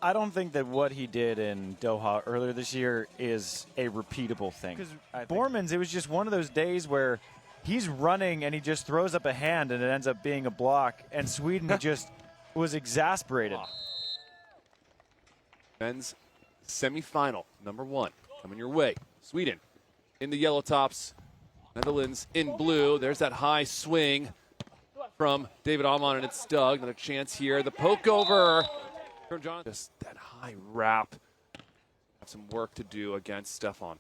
I don't think that what he did in Doha earlier this year is a repeatable thing. Because Boermans, it was just one of those days where he's running and he just throws up a hand and it ends up being a block, and Sweden just was exasperated. Men's semifinal, number 1, coming your way. Sweden in the yellow tops, Netherlands in blue. There's that high swing from David Åhman, and it's dug. Another chance here. The poke over from John. Just that high wrap. Have some work to do against Stefan.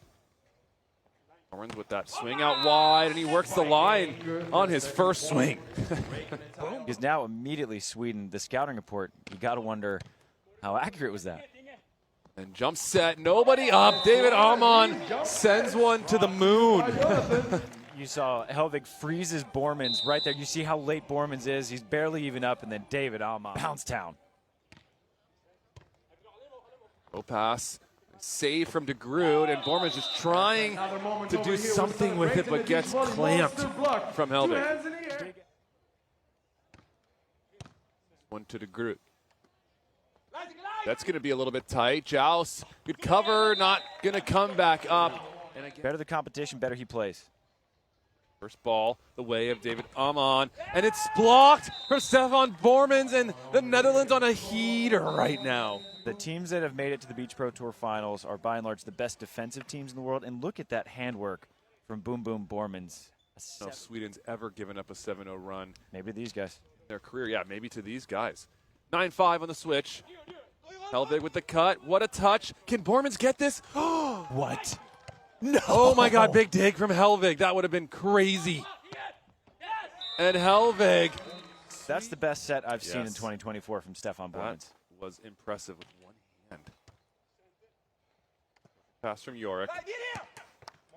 Boermans with that swing out wide, and he works the line on his first swing. Because now immediately Sweden, the scouting report, you got to wonder how accurate was that? And jump set, nobody up. David Åhman sends one to the moon. You saw Hellvig freezes Boermans right there. You see how late Boermans is. He's barely even up, and then David Åhman pounds down. Go pass. Save from Groot, and Boermans just trying to do something with it, but gets clamped from Hellvig. One to Groot. That's going to be a little bit tight. Joust, good cover, not going to come back up. And again, better the competition, better he plays. First ball, the way of David Åhman, and it's blocked from Stefan Boermans, and the Netherlands on a heater right now. The teams that have made it to the Beach Pro Tour Finals are by and large the best defensive teams in the world, and look at that handwork from Boom Boom Boermans. No Sweden's ever given up a 7-0 run. Maybe these guys. Their career, yeah, maybe to these guys. 9-5 on the switch. Hellvig with the cut. What a touch. Can Boermans get this? What? No. Oh, my God. Big dig from Hellvig. That would have been crazy. And Hellvig. That's the best set I've seen in 2024 from Stefan Boermans. That was impressive with one hand. Pass from Joric.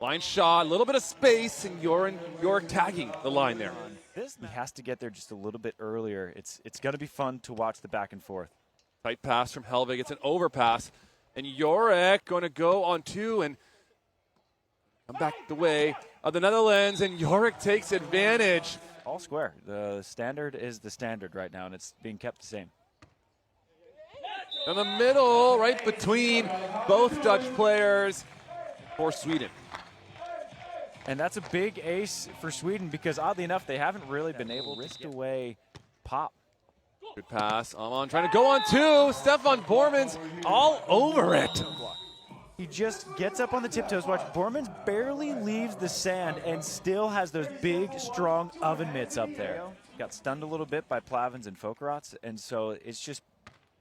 Line shot. A little bit of space, and Joric tagging the line there. He has to get there just a little bit earlier. It's going to be fun to watch the back and forth. Tight pass from Hellvig. It's an overpass. And Joric going to go on 2 and come back the way of the Netherlands. And Joric takes advantage. All square. The standard is the standard right now, and it's being kept the same. In the middle, right between both Dutch players for Sweden. And that's a big ace for Sweden because, oddly enough, they haven't really been able to get away pop. Good pass. Åhman trying to go on 2. Stefan Boermans all over it. He just gets up on the tiptoes. Watch, Boermans barely leaves the sand and still has those big, strong oven mitts up there. Got stunned a little bit by Plavins and Fokerats, and so it's just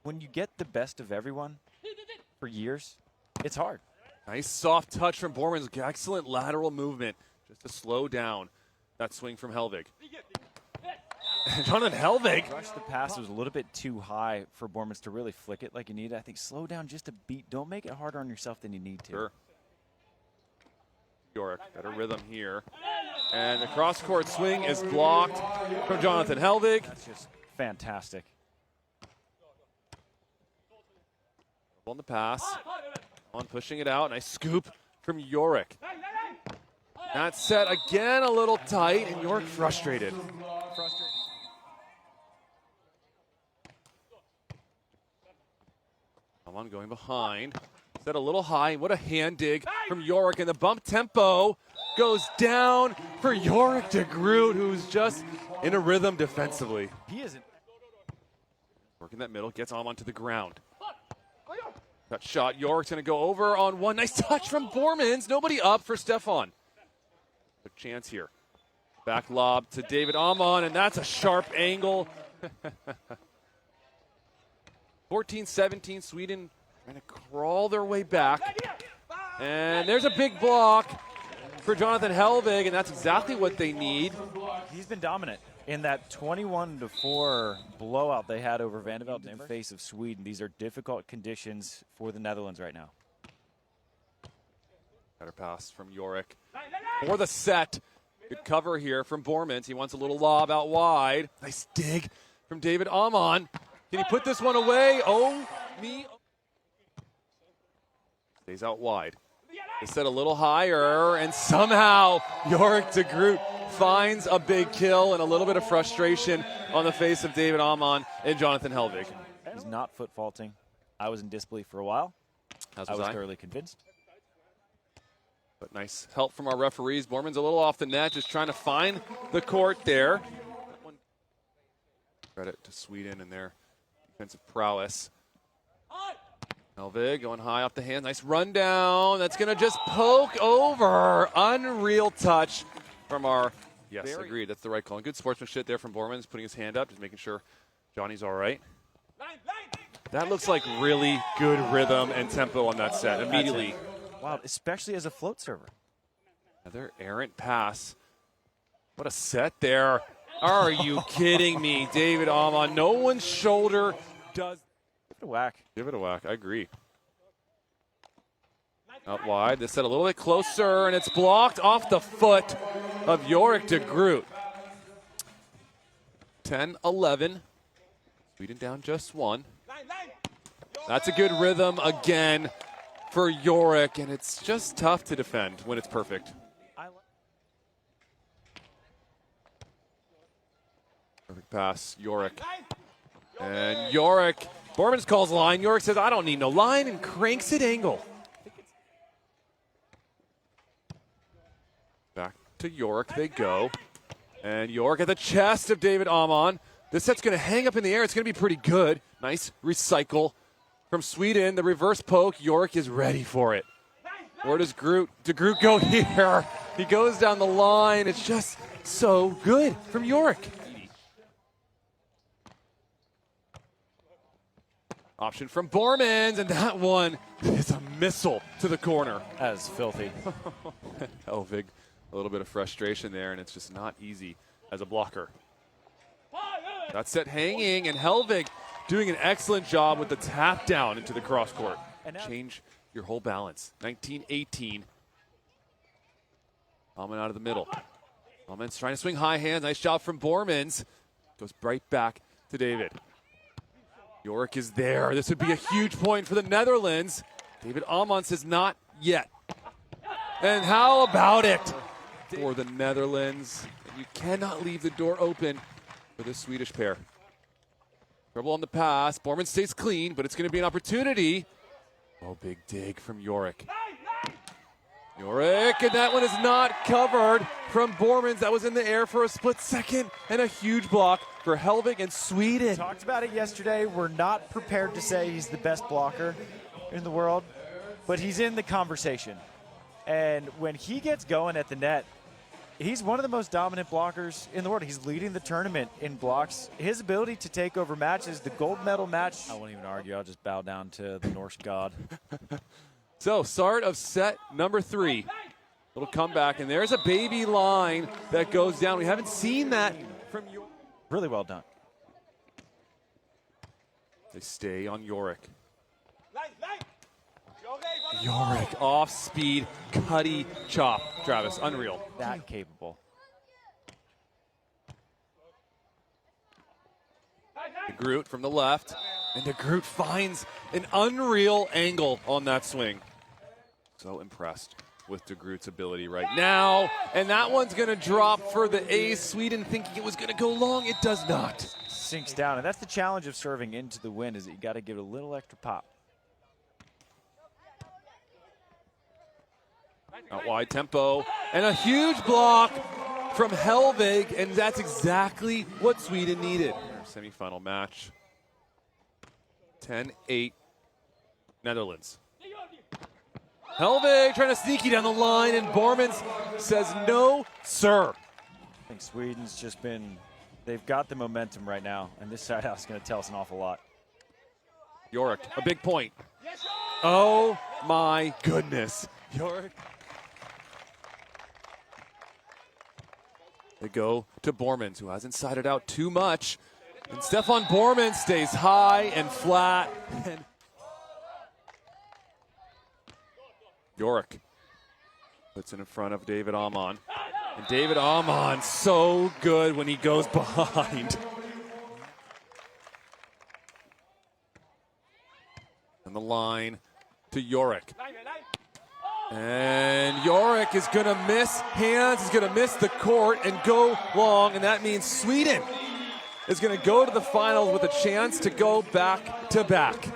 when you get the best of everyone for years, it's hard. Nice soft touch from Boermans. Excellent lateral movement just to slow down that swing from Hellvig. Jonathan Hellvig. The pass was a little bit too high for Boermans to really flick it like you need. I think slow down just a beat. Don't make it harder on yourself than you need to. Sure. Joric, better rhythm here. And the cross-court swing is blocked from Jonathan Hellvig. That's just fantastic. On the pass. On pushing it out. Nice scoop from Joric. That set again a little tight, and Joric frustrated. Åhman going behind. Set a little high. What a hand dig from Joric. And the bump tempo goes down for Joric to Groot, who's just in a rhythm defensively. He isn't. Working that middle. Gets Åhman to the ground. That shot. Joric's going to go over on 1. Nice touch from Boermans. Nobody up for Stefan. A chance here. Back lob to David Åhman, and that's a sharp angle. 14-17, Sweden trying to crawl their way back. And there's a big block for Jonathan Hellvig, and that's exactly what they need. He's been dominant in that 21-4 blowout they had over Van de Velde in the face of Sweden. These are difficult conditions for the Netherlands right now. Better pass from Joric for the set. Good cover here from Boermans. He wants a little lob out wide. Nice dig from David Åhman. Can he put this one away? Oh, me. Stays out wide. They set a little higher, and somehow Joric de Groot finds a big kill, and a little bit of frustration on the face of David Åhman and Jonathan Hellvig. He's not foot faulting. I was in disbelief for a while. As I was was I. thoroughly convinced. But nice help from our referees. Boermans a little off the net, just trying to find the court there. Credit to Sweden and their defensive prowess. Hellvig going high off the hand. Nice rundown. That's going to just poke over. Unreal touch from our. Yes, agreed. That's the right call. And good sportsmanship there from Boermans, putting his hand up, just making sure Johnny's all right. That looks like really good rhythm and tempo on that set immediately. Wow, especially as a float server. Another errant pass. What a set there. Are you kidding me? David Åhman. No one's shoulder does. Give it a whack. Give it a whack. I agree. Out wide. This set a little bit closer, and it's blocked off the foot of Yorick to Groot. 10-11. Sweden down just one. That's a good rhythm again for Yorick, and it's just tough to defend when it's perfect. Perfect pass, Yorick. And Yorick, Boermans calls line. Yorick says, I don't need no line, and cranks it angle. Back to Yorick they go. And Yorick at the chest of David Åhman. This set's going to hang up in the air. It's going to be pretty good. Nice recycle from Sweden. The reverse poke. Yorick is ready for it. Where does Groot go here? He goes down the line. It's just so good from Yorick. Option from Boermans, and that one is a missile to the corner. That is filthy. Hellvig, a little bit of frustration there, and it's just not easy as a blocker. That set hanging, and Hellvig doing an excellent job with the tap down into the cross court. Change your whole balance. 19-18. Åhman out of the middle. Åhman's trying to swing high hand. Nice job from Boermans. Goes right back to David. Yorick is there. This would be a huge point for the Netherlands. David Åhman says not yet. And how about it for the Netherlands? You cannot leave the door open for this Swedish pair. Trouble on the pass. Boermans stays clean, but it's going to be an opportunity. Oh, big dig from Yorick. Yorick, and that one is not covered from Boermans. That was in the air for a split second, and a huge block for Hellvig and Sweden. Talked about it yesterday. We're not prepared to say he's the best blocker in the world, but he's in the conversation. And when he gets going at the net, he's one of the most dominant blockers in the world. He's leading the tournament in blocks. His ability to take over matches, the gold medal match. I won't even argue. I'll just bow down to the Norse god. So, start of set number 3. Little comeback, and there's a baby line that goes down. We haven't seen that from Yorick. Really well done. They stay on Yorick. Yorick off speed, cutty chop. Travis, unreal. That capable. De Groot from the left, and De Groot finds an unreal angle on that swing. So impressed with De Groot's ability right now, and that one's going to drop for the ace. Sweden thinking it was going to go long. It does not. Sinks down, and that's the challenge of serving into the wind, is that you got to give it a little extra pop. Out wide tempo, and a huge block from Hellvig, and that's exactly what Sweden needed. Semi-final match. 10-8, Netherlands. Hellvig trying to sneaky down the line, and Boermans says no, sir. I think Sweden's just been, they've got the momentum right now, and this side house is going to tell us an awful lot. Yorick, a big point. Oh my goodness. Yorick. They go to Boermans, who hasn't sided out too much. And Stefan Boermans stays high and flat. And Yorick puts it in front of David Åhman. And David Åhman, so good when he goes behind. And the line to Yorick. And Yorick is going to miss hands, he's going to miss the court and go long, and that means Sweden is going to go to the finals with a chance to go back-to-back.